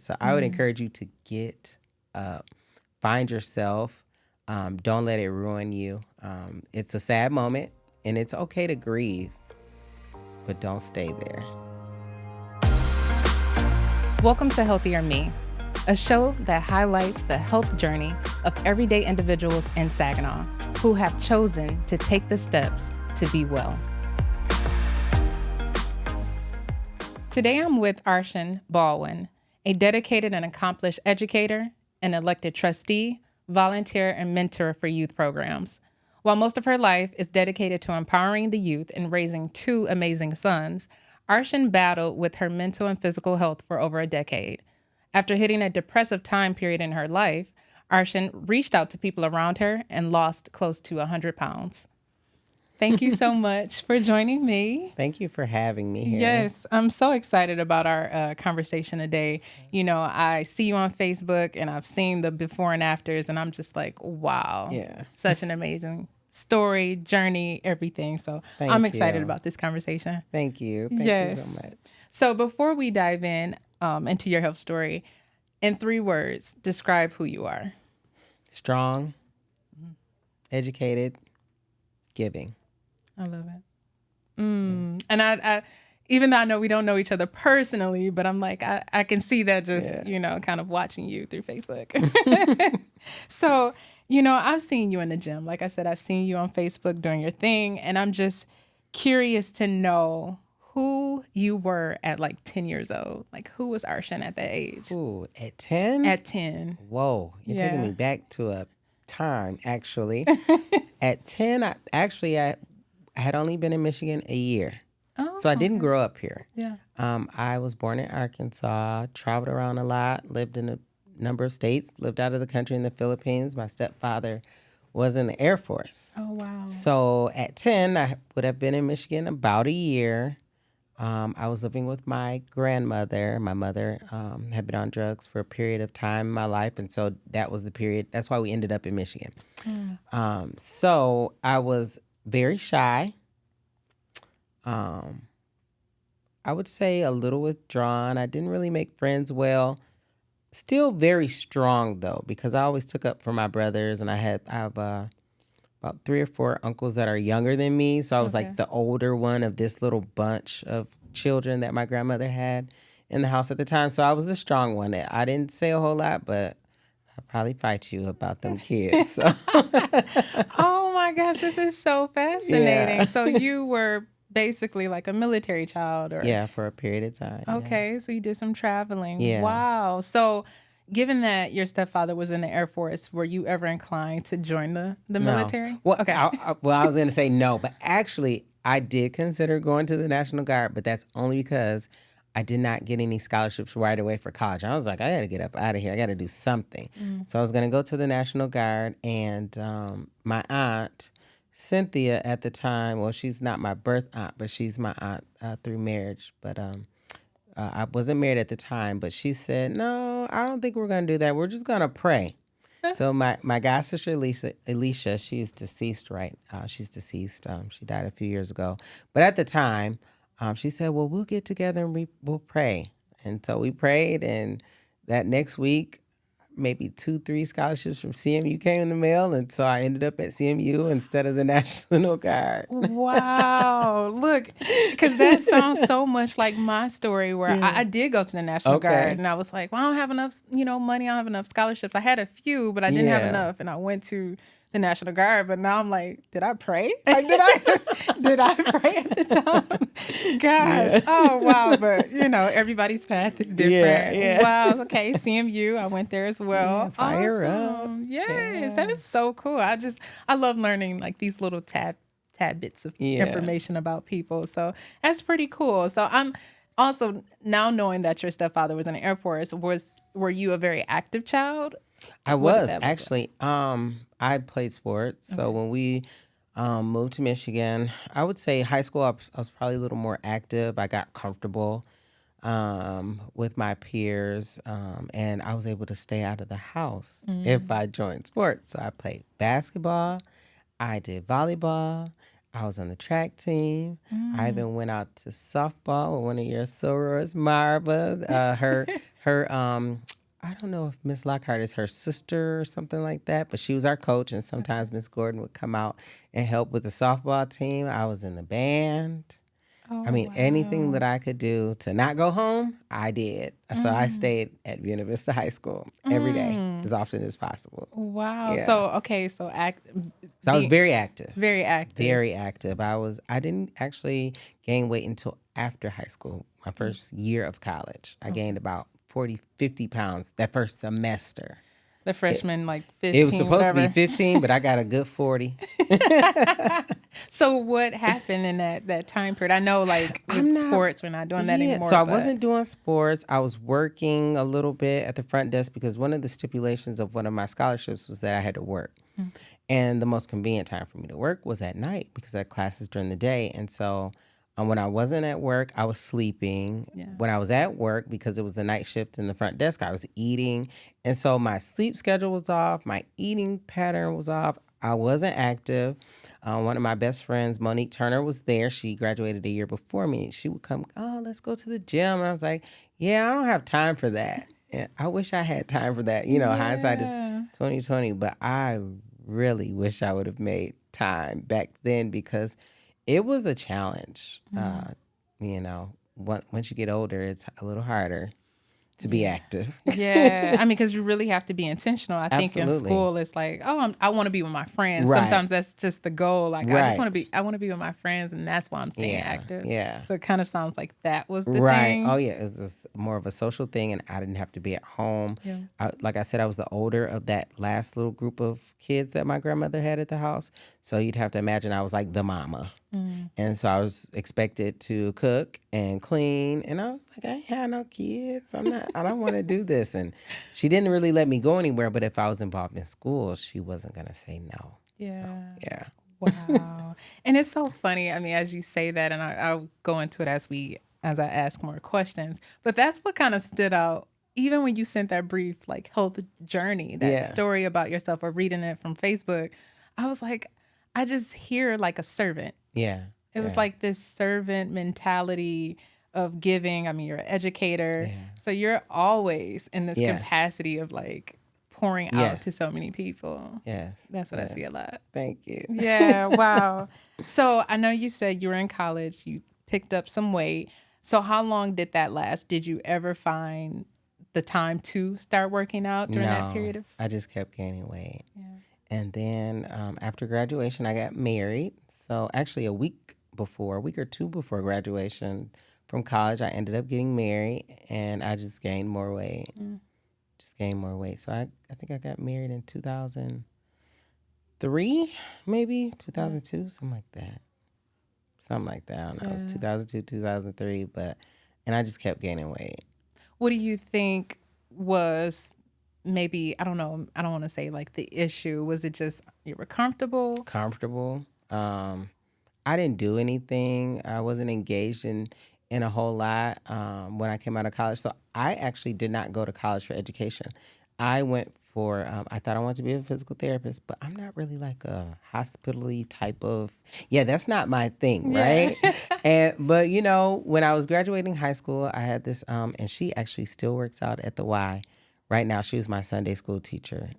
So I would encourage you to get up, find yourself. Don't let it ruin you. It's a sad moment, and it's okay to grieve, but don't stay there. Welcome to Healthier Me, a show that highlights the health journey of everyday individuals in Saginaw who have chosen to take the steps to be well. Today I'm with Arshen Baldwin, a dedicated and accomplished educator, an elected trustee, volunteer, and mentor for youth programs. While most of her life is dedicated to empowering the youth and raising two amazing sons, Arshen battled with her mental and physical health for over a decade. After hitting a depressive time period in her life, Arshen reached out to people around her and lost close to 100 pounds. Thank you so much for joining me. Thank you for having me here. Yes, I'm so excited about our conversation today. You know, I see you on Facebook and I've seen the before and afters, and I'm just like, wow, such an amazing story, journey, everything. So I'm excited about this conversation. Thank you. Thank you so much. So before we dive in into your health story, in 3 words, describe who you are. Strong, educated, giving. I love it. And I even though I know we don't know each other personally, but I'm like, I can see that just, you know, kind of watching you through Facebook. So, you know, I've seen you in the gym. Like I said, I've seen you on Facebook doing your thing. And I'm just curious to know who you were at like 10 years old. Like, who was Arshen at that age? Ooh, at 10? At 10. Whoa, you're taking me back to a time, actually. At 10, I had only been in Michigan a year. Oh, so I didn't grow up here. Yeah. I was born in Arkansas, traveled around a lot, lived in a number of states, lived out of the country in the Philippines. My stepfather was in the Air Force. Oh, wow. So at 10, I would have been in Michigan about a year. I was living with my grandmother. My mother had been on drugs for a period of time in my life, and so that was the period. That's why we ended up in Michigan. So I was very shy. I would say a little withdrawn. I didn't really make friends well. Still very strong, though, because I always took up for my brothers, and I have about 3 or 4 uncles that are younger than me. So I was like the older one of this little bunch of children that my grandmother had in the house at the time. So I was the strong one. I didn't say a whole lot, but I'd probably fight you about them kids. So. Oh my gosh, this is so fascinating. Yeah. So you were basically like a military child, or for a period of time. Okay, so you did some traveling. Yeah. Wow. So given that your stepfather was in the Air Force, were you ever inclined to join the military? Well, okay. I was going to say no, but actually I did consider going to the National Guard, but that's only because I did not get any scholarships right away for college. I was like, I got to get up out of here. I got to do something. So I was going to go to the National Guard, and my aunt, Cynthia, at the time, well, she's not my birth aunt, but she's my aunt through marriage. But I wasn't married at the time, but she said, no, I don't think we're going to do that. We're just going to pray. So my god sister Alicia, she's deceased, right? She's deceased. She died a few years ago. But at the time, she said, well, we'll get together and we'll pray. And so we prayed, and that next week, maybe 2-3 scholarships from CMU came in the mail, and so I ended up at CMU instead of the National Guard. Wow. Look, because that sounds so much like my story where I did go to the National Guard, and I was like, well, I don't have enough, money. I don't have enough scholarships. I had a few, but I didn't have enough, and I went to the National Guard. But now I'm like, did I pray? Like, did I pray at the time? Gosh. Oh, wow. But, everybody's path is different. Yeah. Wow. Okay. CMU. I went there as well. Yeah, fire up. Yes. That is so cool. I love learning like these little tidbits of information about people. So that's pretty cool. So I'm also now knowing that your stepfather was in the Air Force. Were you a very active child? I was actually. I played sports. So when we moved to Michigan, I would say high school, I was probably a little more active. I got comfortable with my peers, and I was able to stay out of the house if I joined sports. So I played basketball, I did volleyball, I was on the track team. I even went out to softball with one of your sorors, Marva. Her I don't know if Miss Lockhart is her sister or something like that, but she was our coach, and sometimes Miss Gordon would come out and help with the softball team. I was in the band. I Oh, mean, anything wow. that I could do to not go home, I did. So I stayed at Buena Vista High School every day, as often as possible. Wow. Yeah. So, okay, so So I was being very active. very active. Very active. I didn't actually gain weight until after high school, my first year of college. I gained about 40, 50 pounds that first semester. The freshman, like It was 15, supposed to be whatever. 15, but I got a good 40. So what happened in that time period? I know, like with I'm not, sports, we're not doing that yeah. So anymore, I but wasn't doing sports. I was working a little bit at the front desk because one of the stipulations of one of my scholarships was that I had to work. And the most convenient time for me to work was at night because I had classes during the day. And so when I wasn't at work, I was sleeping. yeah. When I was at work, because it was a night shift in the front desk, I was eating. And so my sleep schedule was off. My eating pattern was off. I wasn't active. One of my best friends, Monique Turner, was there. She graduated a year before me. She would come, oh, let's go to the gym. And I was like, yeah, I don't have time for that. And I wish I had time for that. Hindsight is Yeah. 2020, but I really wish I would have made time back then because it was a challenge. Once you get older, it's a little harder to be active. Yeah, I mean, because you really have to be intentional. I think in Absolutely. school, it's like, oh, I want to be with my friends. Right. Sometimes that's just the goal. Like, Right. I want to be with my friends, and that's why I'm staying Yeah, active. yeah. So it kind of sounds like that was the Right. thing. Oh, yeah. It was just more of a social thing, and I didn't have to be at home. Yeah. Like I said, I was the older of that last little group of kids that my grandmother had at the house. So you'd have to imagine I was like the mama. And so I was expected to cook and clean. And I was like, I ain't had no kids. I don't want to do this. And she didn't really let me go anywhere. But if I was involved in school, she wasn't going to say no. Yeah. So, yeah. Wow. And it's so funny. I mean, as you say that, and I'll go into it as I ask more questions, but that's what kind of stood out. Even when you sent that brief, like, health journey, that Yeah. story about yourself or reading it from Facebook, I was like, I just hear like a servant. Yeah. It was like this servant mentality of giving. I mean, you're an educator. Yeah. So you're always in this Yes. capacity of like pouring Yes. out to so many people. Yes. That's what I see a lot. Thank you. Yeah, wow. So I know you said you were in college, you picked up some weight. So how long did that last? Did you ever find the time to start working out during that period of? I just kept gaining weight. Yeah. And then after graduation, I got married. So actually a week or two before graduation from college, I ended up getting married and I just gained more weight. Just gained more weight. So I think I got married in 2003, maybe 2002, something like that. Something like that. I don't know. It was 2002, 2003, and I just kept gaining weight. What do you think was maybe, I don't know, I don't want to say like the issue. Was it just you were comfortable? Comfortable. I didn't do anything. I wasn't engaged in a whole lot when I came out of college. So I actually did not go to college for education. I went for, I thought I wanted to be a physical therapist, but I'm not really like a hospital-y type of, that's not my thing, right? But when I was graduating high school, I had this, and she actually still works out at the Y. Right now, she was my Sunday school teacher,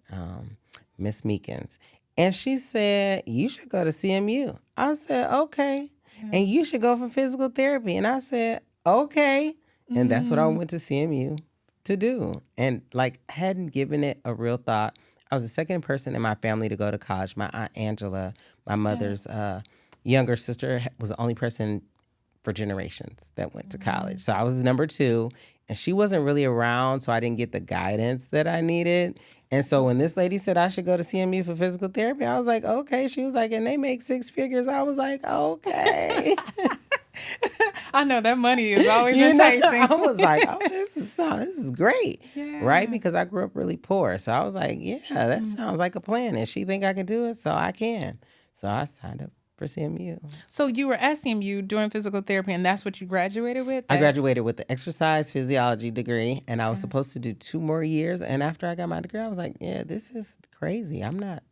Miss Meekins. And she said, you should go to CMU. I said, okay. And you should go for physical therapy. And I said, okay. And that's what I went to CMU to do. And hadn't given it a real thought. I was the second person in my family to go to college. My Aunt Angela, my mother's younger sister, was the only person for generations that went to college. So I was number two, and she wasn't really around, so I didn't get the guidance that I needed. And so when this lady said I should go to CMU for physical therapy, I was like, okay. She was like, and they make six figures. I was like, okay. I know that money is always enticing. I was like, oh, this is great, right? Because I grew up really poor. So I was like, yeah, that sounds like a plan. And she think I can do it, so I can. So I signed up for CMU. So you were at CMU doing physical therapy, and that's what you graduated with? I graduated with the exercise physiology degree, and I was supposed to do 2 more years. And after I got my degree, I was like, yeah, this is crazy. I'm not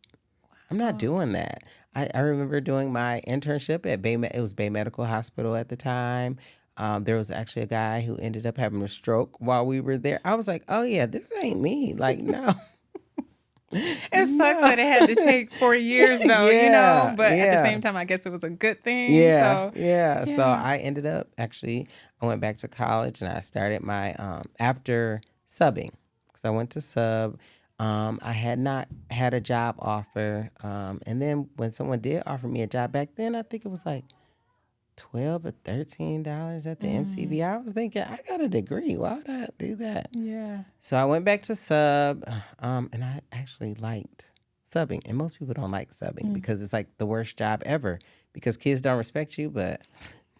I'm not doing that. I remember doing my internship at it was Bay Medical Hospital at the time. There was actually a guy who ended up having a stroke while we were there. I was like, oh yeah, this ain't me. Like, no. It sucks that it had to take 4 years though, Yeah, but at the yeah. same time, I guess it was a good thing. Yeah, So, yeah. So yeah. I ended up actually, I went back to college and I started my after subbing because I went to sub. I had not had a job offer, and then when someone did offer me a job back then, I think it was like $12 or $13 at the MCV. I was thinking, I got a degree. Why would I do that? Yeah. So I went back to sub, and I actually liked subbing. And most people don't like subbing because it's like the worst job ever because kids don't respect you. But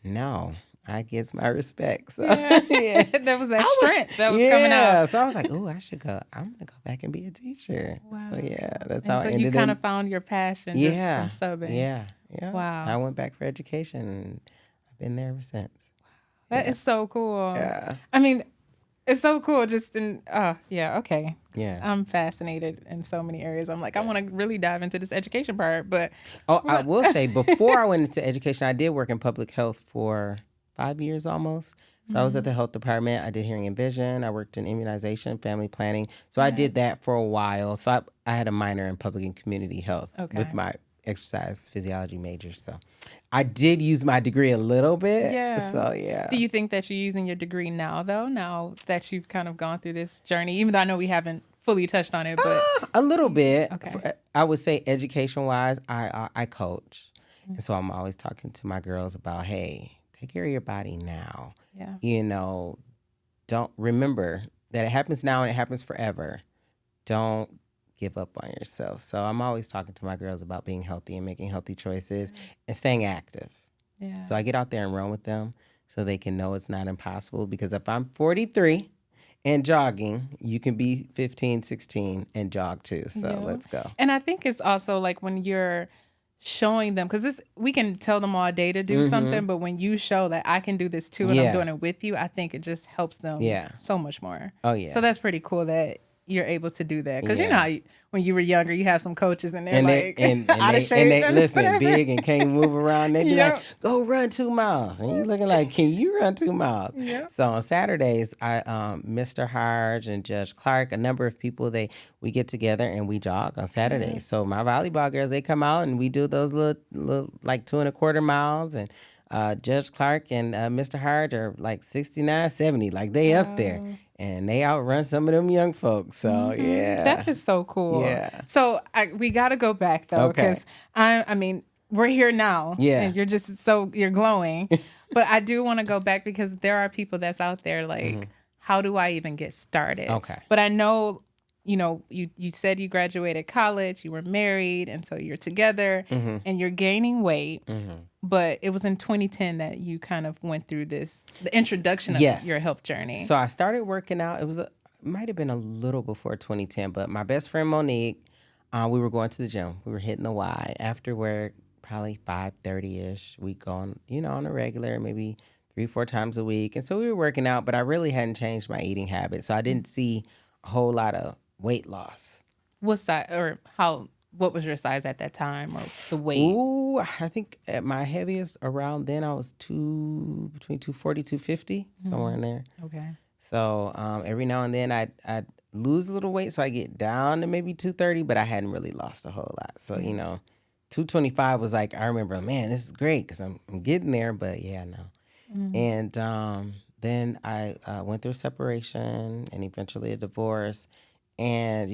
no, I get my respect. So Yeah. There was that strength that was coming yeah. out. So I was like, oh, I should go. I'm gonna go back and be a teacher. Wow. So yeah, that's And how so I you ended kind in. of found your passion Yeah, just from subbing. yeah, yeah. Wow. I went back for education, and I've been there ever since. That is so cool. Yeah. I mean, it's so cool just in, yeah, okay. Yeah. I'm fascinated in so many areas. I'm like, I want to really dive into this education part, but. Oh, I will say, before I went into education, I did work in public health for 5 years almost. So I was at the health department. I did hearing and vision. I worked in immunization, family planning. So I did that for a while. So I had a minor in public and community health with my exercise physiology major. So I did use my degree a little bit. Yeah. So yeah. Do you think that you're using your degree now, though, now that you've kind of gone through this journey, even though I know we haven't fully touched on it, but. A little bit. Okay. I would say education-wise, I coach. And so I'm always talking to my girls about, hey, take care of your body now. Yeah. You know, don't remember that it happens now and it happens forever. Don't give up on yourself. So I'm always talking to my girls about being healthy and making healthy choices and staying active. Yeah. So I get out there and run with them so they can know it's not impossible. Because if I'm 43 and jogging, you can be 15, 16 and jog too. So let's go. And I think it's also like when you're showing them, because we can tell them all day to do something, but when you show that I can do this too and I'm doing it with you, I think it just helps them so much more. Oh, yeah. So that's pretty cool that you're able to do that. Because you know how when you were younger, you have some coaches and they're like out of shape. And they listen, whatever. big and can't move around. They be like, go run 2 miles. And you looking like, can you run 2 miles? Yeah. So on Saturdays, Mr. Harge and Judge Clark, a number of people, we get together and we jog on Saturdays. So my volleyball girls, they come out and we do those little like 2.25 miles. And Judge Clark and Mr. Harge are like 69, 70. Like they up there. And they outrun some of them young folks. So, yeah. That is so cool. Yeah. So we got to go back, though, because I mean, we're here now. Yeah. And you're glowing. But I do want to go back because there are people that's out there like, how do I even get started? Okay. But I know, you said you graduated college, you were married, and so you're together and you're gaining weight. But it was in 2010 that you kind of went through the introduction of your health journey. So I started working out. It might have been a little before 2010, but my best friend Monique, we were going to the gym. We were hitting the Y after work, probably 5:30ish. We go on a regular, maybe 3-4 times a week. And so we were working out, but I really hadn't changed my eating habits. So I didn't see a whole lot of weight loss. What was your size at that time or the weight? Ooh, I think at my heaviest around then I was between 240, 250, somewhere in there. Okay. So every now and then I'd lose a little weight, so I get down to maybe 230, but I hadn't really lost a whole lot. So, 225 was like, I remember, man, this is great because I'm getting there, but yeah, no. And then I went through a separation and eventually a divorce. And,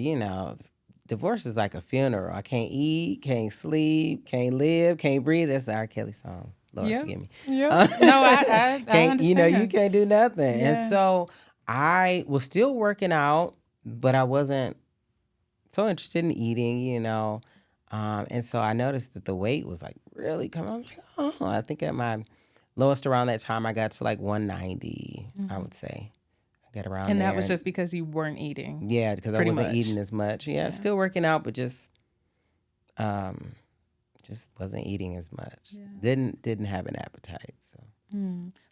divorce is like a funeral. I can't eat, can't sleep, can't live, can't breathe. That's the R. Kelly song. Lord, forgive me. Yeah. No, I understand. You can't do nothing. Yeah. And so I was still working out, but I wasn't so interested in eating, and so I noticed that the weight was like really coming. I was like, oh, I think at my lowest around that time, I got to like 190, I would say. Get around and there. that was just because you weren't eating. Yeah, because I wasn't eating as much. Yeah, still working out, but just wasn't eating as much. Yeah. Didn't have an appetite. So.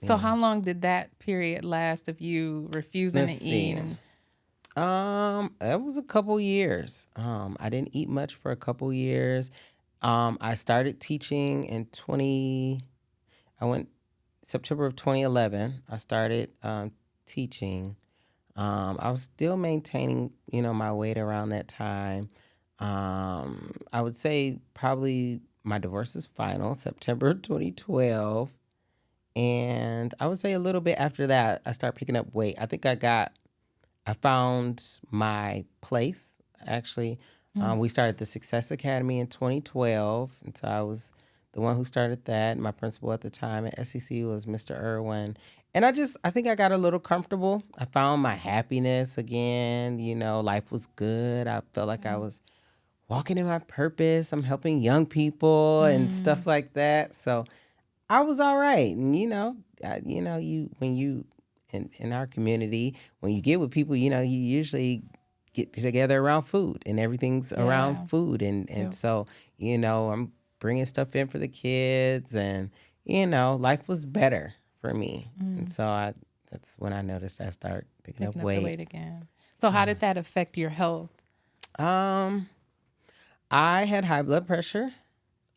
So how long did that period last of you refusing to eat? It was a couple years. I didn't eat much for a couple years. I started teaching in 20. I went September of 2011. I started teaching. I was still maintaining, my weight around that time. I would say probably my divorce was final, September 2012. And I would say a little bit after that, I started picking up weight. I found my place, actually. We started the Success Academy in 2012. And so I was the one who started that. My principal at the time at SEC was Mr. Irwin. And I think I got a little comfortable. I found my happiness again. Life was good. I felt like I was walking in my purpose. I'm helping young people and stuff like that. So I was all right. And, when you, in our community, when you get with people, you usually get together around food and everything's around food. And so, I'm bringing stuff in for the kids and, life was better for me. And so that's when I noticed I started picking up The weight. weight again. So how did that affect your health? Um, I had high blood pressure.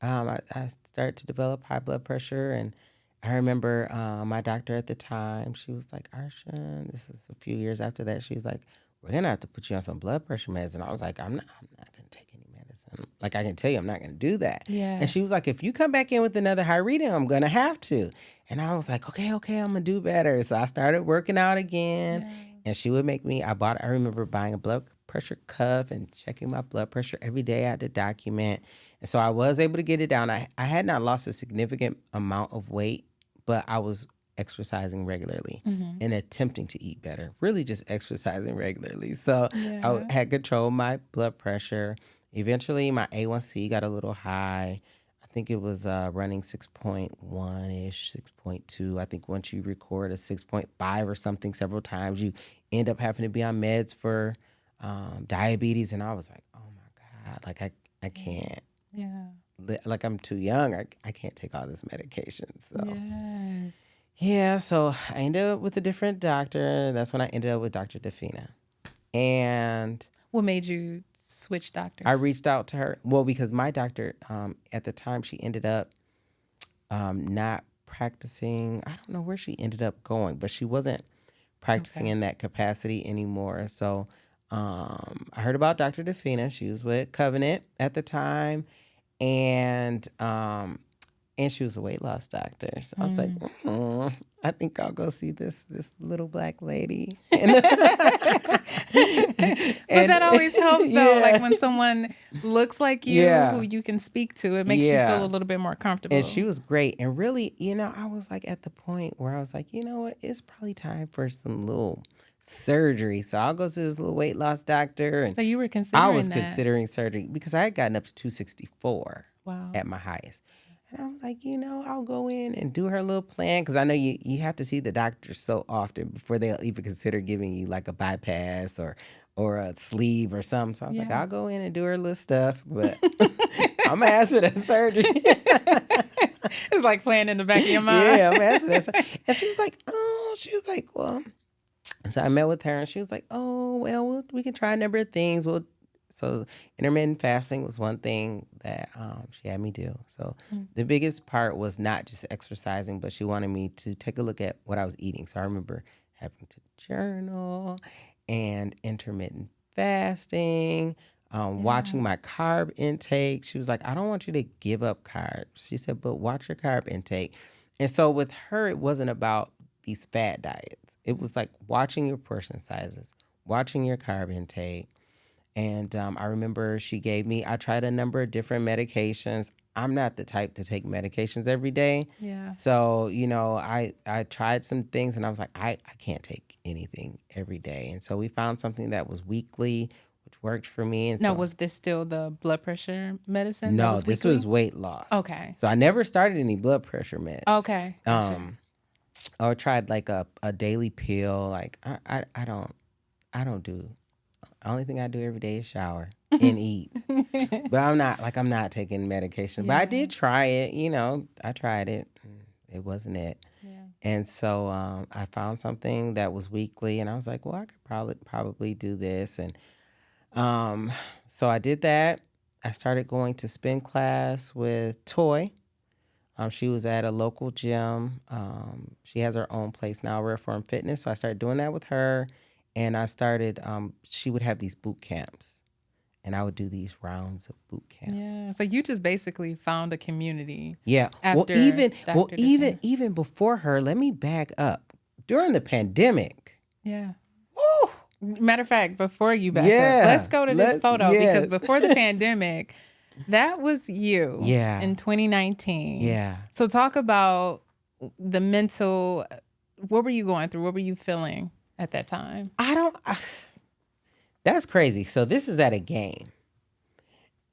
I started to develop high blood pressure, and I remember my doctor at the time. She was like, "Arshen," this is a few years after that. She was like, "We're gonna have to put you on some blood pressure meds." And I was like, I'm not gonna take any medicine. Like I can tell you, I'm not gonna do that." Yeah. And she was like, "If you come back in with another high reading, I'm gonna have to." And I was like, "Okay, I'm gonna do better." So I started working out again, and she would make me. I remember buying a blood pressure cuff and checking my blood pressure every day. I had to document. And so I was able to get it down. I had not lost a significant amount of weight, but I was exercising regularly and attempting to eat better, really just exercising regularly. So I had control of my blood pressure. Eventually, my A1C got a little high. I think it was running 6.1-ish, 6.2. I think once you record a 6.5 or something several times, you end up having to be on meds for diabetes. And I was like, oh my God, like I can't. Yeah. Like I'm too young. I can't take all this medication. So Yes. yeah, so I ended up with a different doctor. That's when I ended up with Dr. Defina. And What made you switch doctors? I reached out to her. Well, because my doctor, at the time, she ended up not practicing. I don't know where she ended up going, but she wasn't practicing in that capacity anymore. So I heard about Dr. Defina. She was with Covenant at the time. And she was a weight loss doctor. So I was like, I think I'll go see this little black lady. But that always helps, though. Yeah. Like when someone looks like you, Yeah. who you can speak to, it makes you feel a little bit more comfortable. And she was great. And really, I was like at the point where I was like, you know what? It's probably time for some little surgery. So I'll go to this little weight loss doctor. And So you were considering I was that. considering surgery because I had gotten up to 264 Wow. at my highest. And I was like, I'll go in and do her little plan because I know you have to see the doctor so often before they'll even consider giving you like a bypass or a sleeve or something. So I was like, I'll go in and do her little stuff, but I'm gonna ask for that surgery. It's like playing in the back of your mind. Yeah, I'm gonna ask for that surgery. And she was like, well. And so I met with her and she was like, oh, well, we can try a number of things. So intermittent fasting was one thing that she had me do. So the biggest part was not just exercising, but she wanted me to take a look at what I was eating. So I remember having to journal and intermittent fasting, watching my carb intake. She was like, I don't want you to give up carbs. She said, but watch your carb intake. And so with her, it wasn't about these fad diets. It was like watching your portion sizes, watching your carb intake. And I remember I tried a number of different medications. I'm not the type to take medications every day. Yeah. So, I tried some things and I was like, I can't take anything every day. And so we found something that was weekly, which worked for me. And Now, so, was this still the blood pressure medicine? no, this was weight loss. Okay. So I never stared any blood pressure meds. Okay. Gotcha. Or tried like a daily pill. Like I don't do. The only thing I do every day is shower and eat. But I'm not taking medication. But I did try it, I tried it. It wasn't it. Yeah. And so I found something that was weekly, and I was like, well, I could probably do this. And um, so I did that. I started going to spin class with Toy. She was at a local gym. She has her own place now, Reform Fitness. So I started doing that with her. And I started, she would have these boot camps. And I would do these rounds of boot camps. Yeah. So you just basically found a community. Yeah. After the Even before her, let me back up. During the pandemic. Yeah. Woo! Matter of fact, before you back up, let's go to this photo because before the pandemic, that was you in 2019. Yeah. So talk about the mental, what were you going through? What were you feeling at that time? That's crazy. So this is at a game.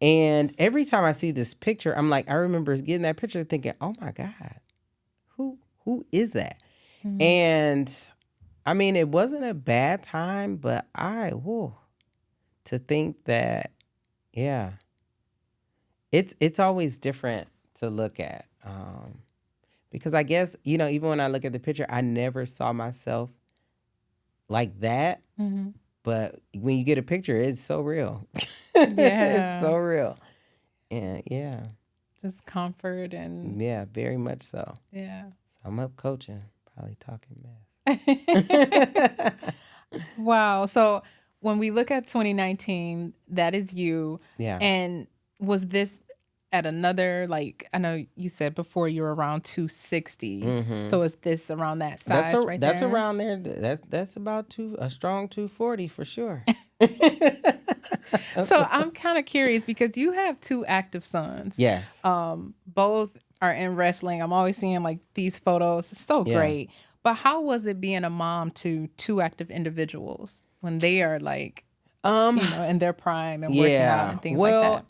And every time I see this picture, I'm like, I remember getting that picture thinking, oh my God, who is that? Mm-hmm. And I mean, it wasn't a bad time, but to think that, yeah, it's always different to look at. Because I guess, even when I look at the picture, I never saw myself like that. Mm-hmm. But when you get a picture, it's so real. Yeah. It's so real. And yeah. Just comfort and. Yeah, very much so. Yeah. So I'm up coaching, probably talking mess. Wow. So when we look at 2019, that is you. Yeah. And was this at another, like, I know you said before you were around 260. Mm-hmm. So is this around that size right there? That's around there. That's about a strong 240 for sure. So I'm kind of curious because you have two active sons. Yes. Both are in wrestling. I'm always seeing like these photos. It's so great. But how was it being a mom to two active individuals when they are like, in their prime and working out and things like that?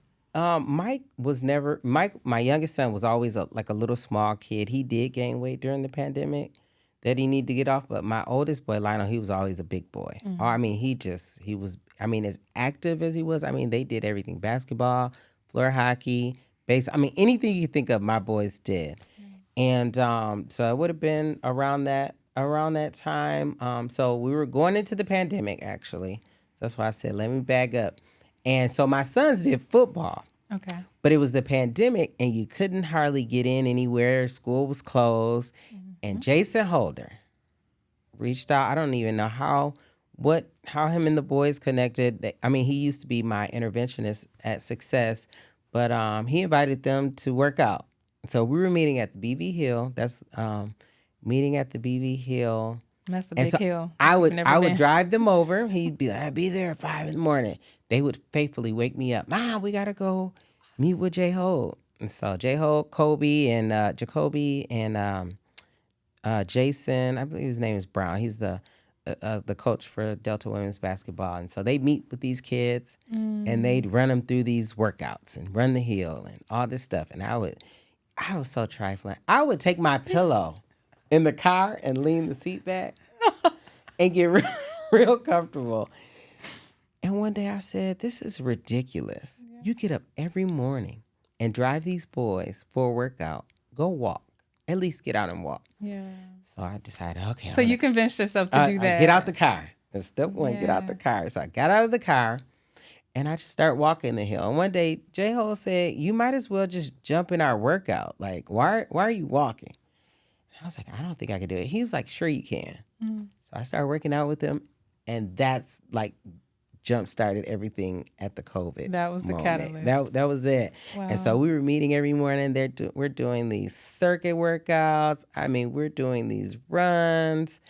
Mike, my youngest son, was always a little small kid. He did gain weight during the pandemic that he needed to get off. But my oldest boy, Lionel, he was always a big boy. Mm-hmm. I mean, he was, as active as he was. I mean, they did everything: basketball, floor hockey, base. I mean, anything you could think of, my boys did. And so it would have been around that time. So we were going into the pandemic, actually. So that's why I said, let me back up. And so my sons did football. Okay. But it was the pandemic, and you couldn't hardly get in anywhere. School was closed. Mm-hmm. And Jason Holder reached out. I don't even know how him and the boys connected. He used to be my interventionist at Success, but he invited them to work out. So we were meeting at the BV Hill. That's meeting at the BV Hill. That's a big hill. I would drive them over. He'd be like, I'd be there at 5 a.m. They would faithfully wake me up. Mom, we gotta go meet with J Ho. And so J Ho, Kobe, and Jacoby, and Jason. I believe his name is Brown. He's the coach for Delta Women's Basketball. And so they meet with these kids, and they'd run them through these workouts and run the hill and all this stuff. And I was so trifling. I would take my pillow in the car and lean the seat back and get real comfortable. And one day I said, this is ridiculous. Yeah. You get up every morning and drive these boys for a workout. Go walk. At least get out and walk. Yeah. So I decided, okay. So you convinced yourself to do that. Get out the car. That's step one, get out the car. So I got out of the car. And I just started walking the hill. And one day, J-Ho said, you might as well just jump in our workout. Like, why are you walking? And I was like, I don't think I can do it. He was like, sure you can. Mm-hmm. So I started working out with him. And that's like jump-started everything at the COVID That was the moment. catalyst. That was it. Wow. And so we were meeting every morning. We're doing these circuit workouts. We're doing these runs.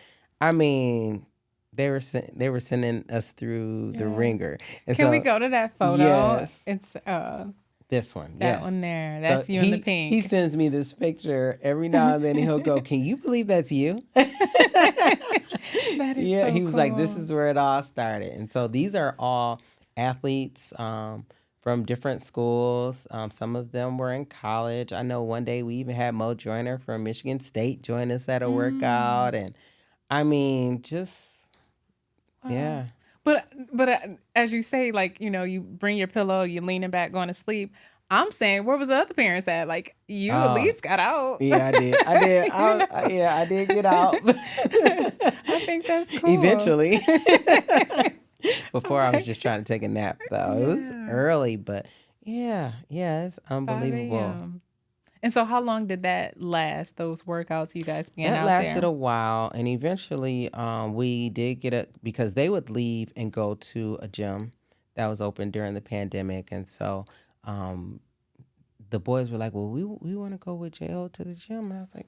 They were sending us through the ringer. And Can we go to that photo? Yes. It's this one. That one there. That's so you in the pink. He sends me this picture every now and then. And he'll go, "Can you believe that's you?" That is so he was cool. like, "This is where it all started." And so these are all athletes from different schools. Some of them were in college. I know one day we even had Mo Joyner from Michigan State join us at a workout, and just. Wow. Yeah. But as you say, like, you bring your pillow, you're leaning back, going to sleep. I'm saying, where was the other parents at? Like, you at Oh, least got out. yeah, I did. I did. Yeah, I did get out. I think that's cool. Eventually. Before I was Okay. just trying to take a nap though. It was Yeah. early, but yeah, it's 5 unbelievable. a.m. And so how long did that last, those workouts, you guys being That out lasted there? a while, and eventually we did get it because they would leave and go to a gym that was open during the pandemic, and so um, the boys were like, "Well, we want to go with JL to the gym," and I was like,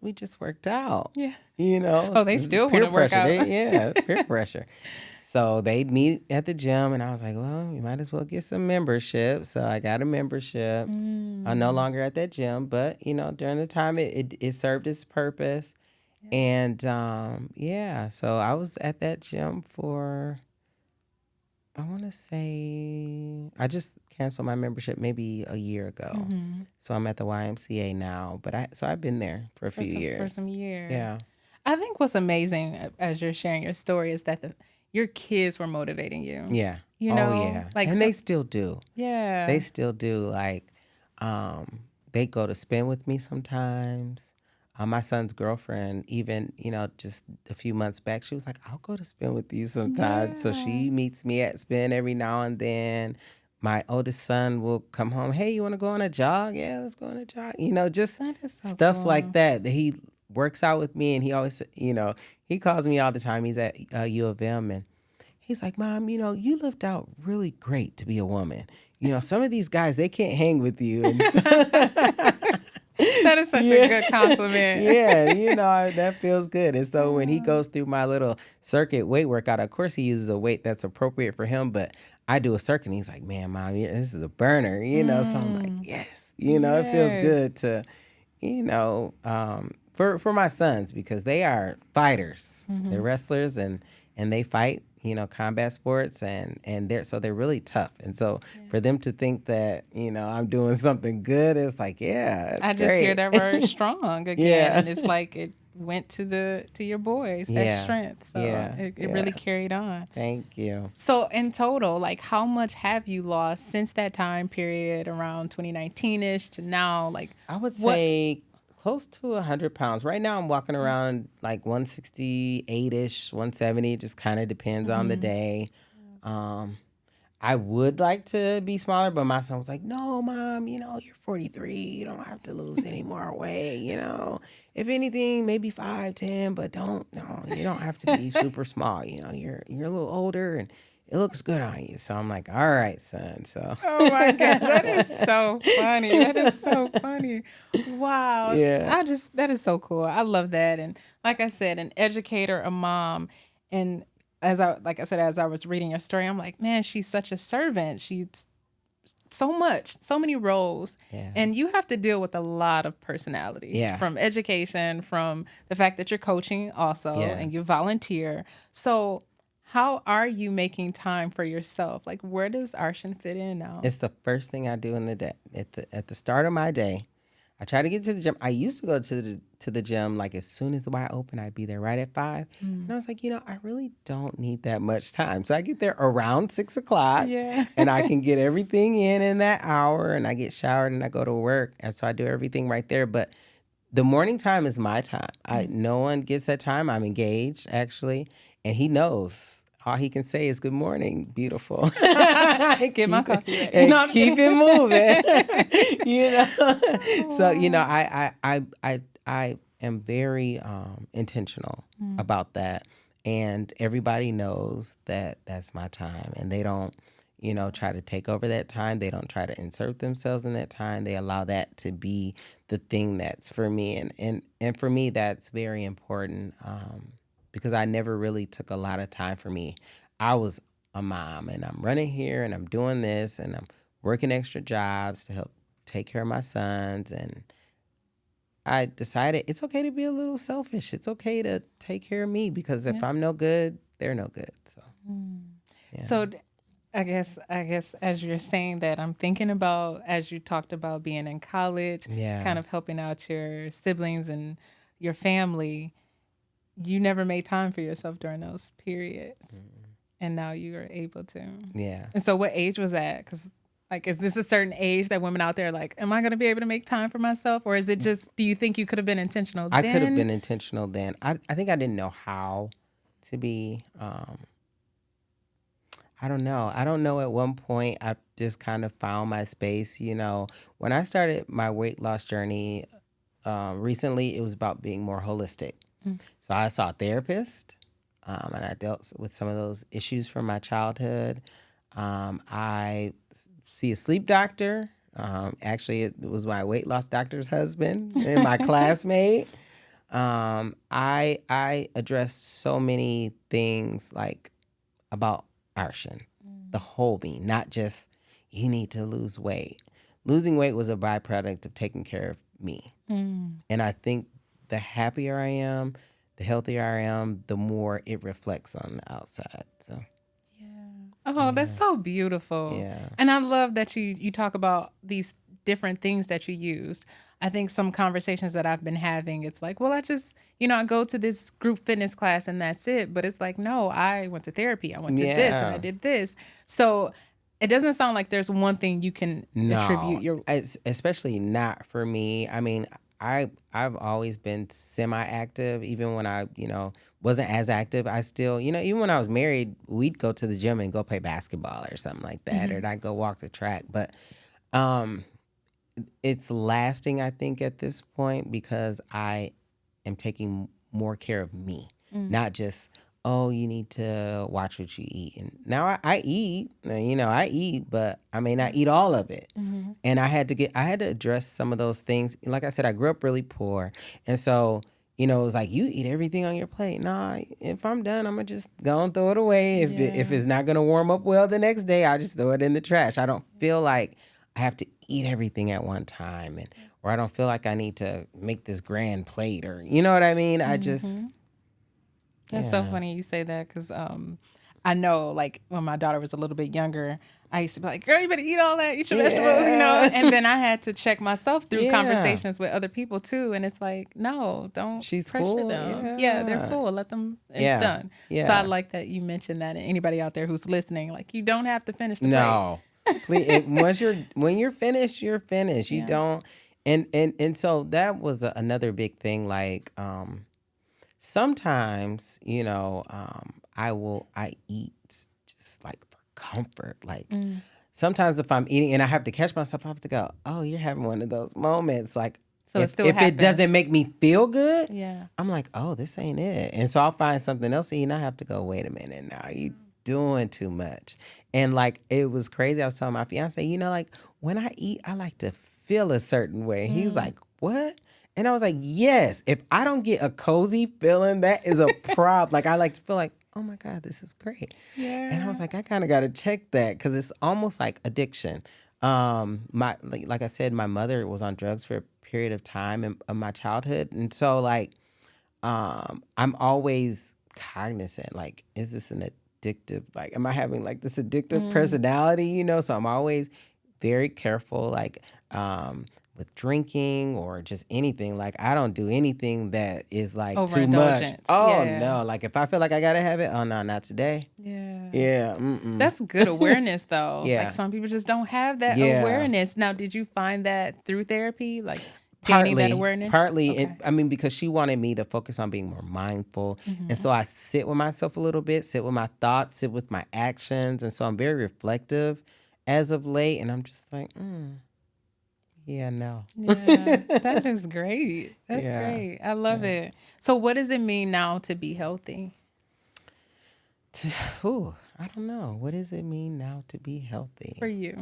"We just worked out, Yeah. you know, Oh, they this is still want peer to work pressure. out. Yeah, peer pressure." So they'd meet at the gym, and I was like, "Well, you might as well get some membership." So I got a membership. I'm no Mm. longer at that gym, but during the time it served its purpose. Yeah. And yeah, so I was at that gym for, I want to say, I just canceled my membership maybe a year ago. Mm-hmm. So I'm at the YMCA now, but I've been there for a For few some years. years. Yeah. I think what's amazing as you're sharing your story is that your kids were motivating you. Yeah. You Oh know, yeah. like And they still do. They yeah. still do. Like, they go to spin with me sometimes. My son's girlfriend, even, just a few months back, she was like, I'll go to spin with you sometimes. So Yeah. she meets me at spin every now and then. My oldest son will come home. Hey, you want to go on a jog? Yeah, let's go on a jog. Just That is so stuff like cool. that. He works out with me, and he always, he calls me all the time. He's at U of M, and he's like, Mom, you lived out really great to be a woman. Some of these guys, they can't hang with you. And so, That is such a yeah, good compliment. yeah, that feels good. And so when he goes through my little circuit weight workout, of course he uses a weight that's appropriate for him, but I do a circuit and he's like, man, Mom, this is a burner, So I'm like, Mm, yes, it feels yes. good to, for my sons, because they are fighters. They're Mm-hmm. wrestlers, and they fight, combat sports, and they're really tough. And so Yeah. for them to think that, I'm doing something good, it's like, yeah, it's I just hear great. that word strong again, Yeah. and it's like it went to your boys, that Yeah. strength. So Yeah. it Yeah. really carried on. Thank you. So in total, like how much have you lost since that time period around 2019-ish to now? Like I would what? say close to 100 pounds. Right now, I'm walking around like 168-ish, 170. It just kind of depends on the Mm-hmm. day. Um, I would like to be smaller, but my son was like, no, Mom, you're 43. You don't have to lose any more weight. If anything, maybe 5'10", but no, you don't have to be super small. You're a little older and it looks good on you. So I'm like, all right, son. So Oh my gosh, that is so funny. That is so funny. Wow. yeah. That is so cool. I love that. And like I said, an educator, a mom, and like I said, as I was reading your story, I'm like, man, she's such a servant. She's so much, so many roles. Yeah. And you have to deal with a lot of personalities Yeah. from education, from the fact that you're coaching also, and you Yes. volunteer. So how are you making time for yourself? Like, where does Arshen fit in now? It's the first thing I do in the day. At the start of my day, I try to get to the gym. I used to go to the gym like as soon as the Y open, I'd be there right at 5. And I was like, I really don't need that much time. So I get there around 6 o'clock, Yeah. and I can get everything in that hour, and I get showered and I go to work, and so I do everything right there. But the morning time is my time. No one gets that time. I'm engaged actually, and he knows. All he can say is "Good morning, beautiful." Get my keep it, coffee ready. and No, I'm keep kidding. it moving. So Wow. I am very intentional about that, and everybody knows that that's my time, and they don't try to take over that time. They don't try to insert themselves in that time. They allow that to be the thing that's for me, and for me that's very important, because I never really took a lot of time for me. I was a mom, and I'm running here, and I'm doing this, and I'm working extra jobs to help take care of my sons, and I decided it's okay to be a little selfish. It's okay to take care of me, because if Yeah. I'm no good, they're no good. So yeah. So I guess as you're saying that, I'm thinking about, as you talked about being in college, Yeah. kind of helping out your siblings and your family. You never made time for yourself during those periods, and now you are able to. Yeah. And so, what age was that? Because Like, is this a certain age that women out there are like, am I going to be able to make time for myself? Or is it just, do you think you could have been intentional I could have then? been intentional then. I think I didn't know how to be. I don't know. I don't know. At one point, I just kind of found my space. When I started my weight loss journey recently, it was about being more holistic. So I saw a therapist, and I dealt with some of those issues from my childhood. I see a sleep doctor. Actually, it was my weight loss doctor's husband and my classmate. I addressed so many things like about Arshen, the whole me, not just you need to lose weight. Losing weight was a byproduct of taking care of me. And I think the happier I am, the healthier I am, the more it reflects on the outside. So Oh, that's so beautiful. yeah. And I love that you talk about these different things that you used. I think some conversations that I've been having, it's like, well, I just, I go to this group fitness class and that's it. But it's like, no, I went to therapy. I went to this and I Yeah. did this. So it doesn't sound like there's one thing you can attribute No, your. especially not for me. I mean, I've always been semi-active, even when I wasn't as active. I still even when I was married, we'd go to the gym and go play basketball or something like that, or I'd go walk the track. But um, it's lasting, I think, at this point because I am taking more care of me, not just, oh, you need to watch what you eat. And now I eat, I eat, but I may not eat all of it. And I had to address some of those things. Like I said, I grew up really poor. And so, it was like, you eat everything on your plate. Nah, if I'm done, I'm going to just go and throw it away. If it's not going to warm up well the next day, I'll just throw it in the trash. I don't feel like I have to eat everything at one time, or I don't feel like I need to make this grand plate, or you know what I mean? I just That's so funny you say that because I know, like, when my daughter was a little bit younger, I used to be like, girl, you better eat all that, eat your vegetables, And then I had to check myself through conversations with other people, too. And it's like, no, don't She's pressure full. them. Yeah, they're full. Let them, it's done. Yeah. So I like that you mentioned that. And anybody out there who's listening, like, you don't have to finish the plate. No. Please, when you're finished, you're finished. You don't. And so that was another big thing. Like, sometimes, I eat just like for comfort. Like sometimes if I'm eating and I have to catch myself, I have to go, oh, you're having one of those moments. Like, So if it it doesn't happens. make me feel good, Yeah. I'm like, oh, this ain't it. And so I'll find something else to eat and I have to go, wait a minute now, you doing too much. And like, it was crazy. I was telling my fiance, like when I eat, I like to feel a certain way. He's like, what? And I was like, yes, if I don't get a cozy feeling, that is a problem. Like, I like to feel like, oh my God, this is great. Yeah. And I was like, I kind of got to check that because it's almost like addiction. Like I said, my mother was on drugs for a period of time in my childhood. And so like, I'm always cognizant, like, is this an addictive, like, am I having like this addictive personality, So I'm always very careful, like, with drinking or just anything. Like, I don't do anything that is like too much. Overindulgence. Oh Yeah. no. Like if I feel like I gotta have it, oh no, not today. Yeah. Yeah. Mm-mm. That's good awareness, though. Yeah. Like, some people just don't have that Yeah. awareness. Now, did you find that through therapy? Like, gaining that awareness? Partly, Okay. because she wanted me to focus on being more mindful. And so I sit with myself a little bit, sit with my thoughts, sit with my actions. And so I'm very reflective as of late. And I'm just like, yeah, no. Yeah, that is great. That's Yeah. great. I love it. So, what does it mean now to be healthy? Ooh, I don't know. What does it mean now to be healthy? For you?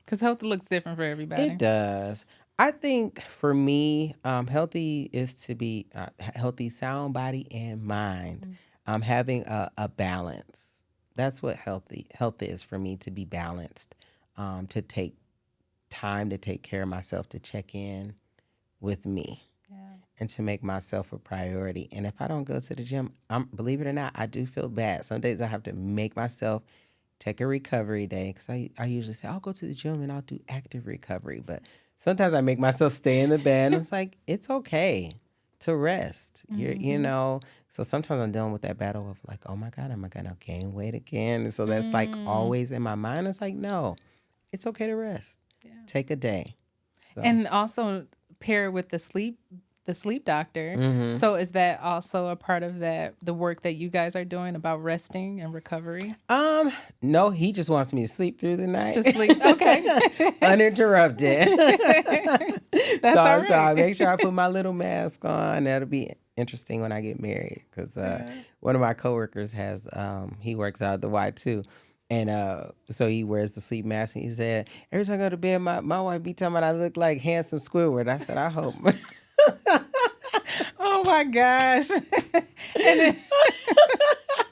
Because health looks different for everybody. It does. I think for me, healthy is to be healthy, sound body and mind. Having a balance. That's what health is for me, to be balanced. To take time to take care of myself, to check in with me, and to make myself a priority. And if I don't go to the gym, believe it or not, I do feel bad. Some days I have to make myself take a recovery day because I usually say, I'll go to the gym and I'll do active recovery. But sometimes I make myself stay in the bed and it's like, it's okay to rest. So sometimes I'm dealing with that battle of like, oh my God, am I going to gain weight again? And so that's like always in my mind. It's like, no, it's okay to rest. Yeah. Take a day. So. And also pair with the sleep doctor. So is that also a part of the work that you guys are doing about resting and recovery? No, he just wants me to sleep through the night. Just sleep. Okay. Uninterrupted. That's all right. So I make sure I put my little mask on. That'll be interesting when I get married, because one of my coworkers has he works out at the Y too. And so he wears the sleep mask, and he said, every time I go to bed, my wife be talking about I look like handsome Squidward. I said, I hope. Oh my gosh.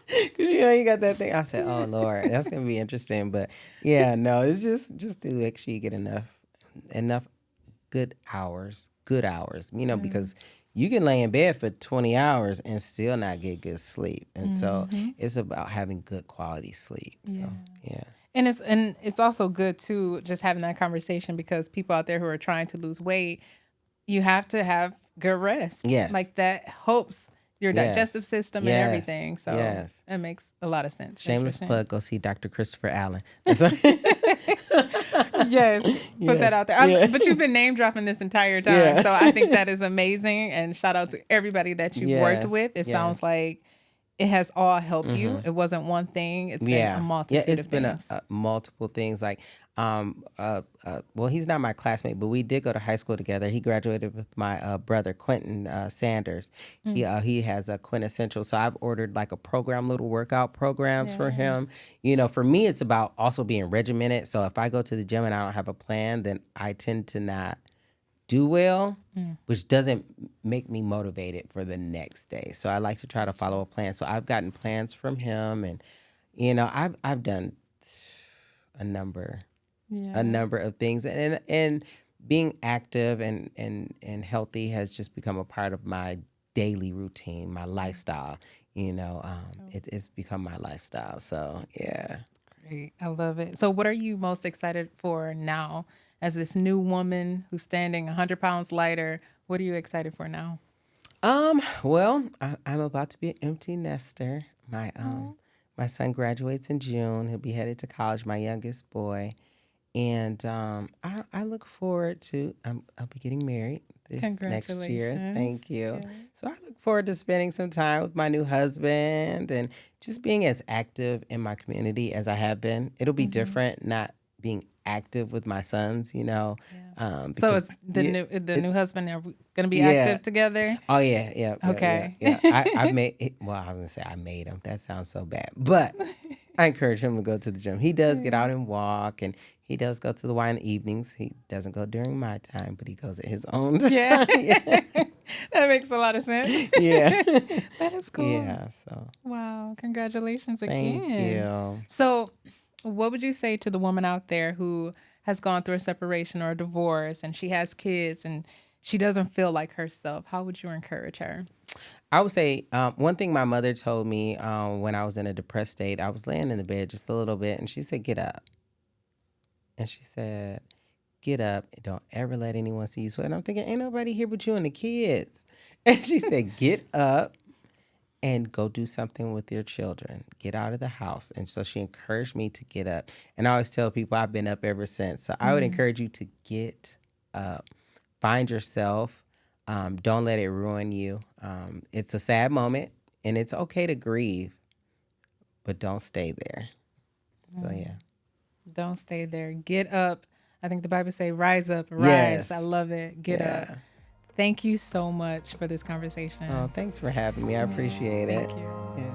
Because you got that thing. I said, oh Lord, that's gonna be interesting. But yeah, no, it's just to make sure you get enough good hours, because you can lay in bed for 20 hours and still not get good sleep. And so it's about having good quality sleep. So yeah. And it's also good too, just having that conversation, because people out there who are trying to lose weight, you have to have good rest. Yes. Like that helps your digestive system and everything. So it makes a lot of sense. Shameless plug, go see Dr. Christopher Allen. Yes, put that out there. But you've been name dropping this entire time. So I think that is amazing. And shout out to everybody that you worked with. It sounds like it has all helped you. It wasn't one thing. It's been a multitude of things. It's been multiple things. Like, well, he's not my classmate, but we did go to high school together. He graduated with my brother, Quentin Sanders. He has a Quintessential. So I've ordered like a program, little workout programs for him. For me, it's about also being regimented. So if I go to the gym and I don't have a plan, then I tend to not do well, which doesn't make me motivated for the next day. So I like to try to follow a plan. So I've gotten plans from him, and I've done a number of things, and being active and healthy has just become a part of my daily routine, my lifestyle. It's become my lifestyle. So yeah. Great. I love it. So what are you most excited for now? As this new woman who's standing 100 pounds lighter, what are you excited for now? Well, I'm about to be an empty nester. My son graduates in June. He'll be headed to college, my youngest boy. And I look forward to, I'll be getting married this next year. Thank you. Yes. So I look forward to spending some time with my new husband and just being as active in my community as I have been. It'll be different, not being active with my sons, So it's the new husband are going to be active together? Oh yeah. Okay. Yeah. I made it. Well, I was gonna say I made him. That sounds so bad, but I encourage him to go to the gym. He does get out and walk, and he does go to the Y in the evenings. He doesn't go during my time, but he goes at his own time. Yeah. That makes a lot of sense. Yeah. That is cool. Yeah. So. Wow. Congratulations again. Thank you. So, what would you say to the woman out there who has gone through a separation or a divorce, and she has kids and she doesn't feel like herself? How would you encourage her? I would say one thing my mother told me when I was in a depressed state, I was laying in the bed just a little bit, and she said, get up. And she said, get up. Don't ever let anyone see you sweat. And I'm thinking, ain't nobody here but you and the kids. And she said, get up and go do something with your children. Get out of the house. And so she encouraged me to get up. And I always tell people I've been up ever since. So I would encourage you to get up. Find yourself. Don't let it ruin you. It's a sad moment, and it's okay to grieve, but don't stay there. So yeah. Don't stay there. Get up. I think the Bible say, rise up, rise. Yes. I love it. Get up. Thank you so much for this conversation. Oh, thanks for having me. I appreciate it. Thank you. Yeah.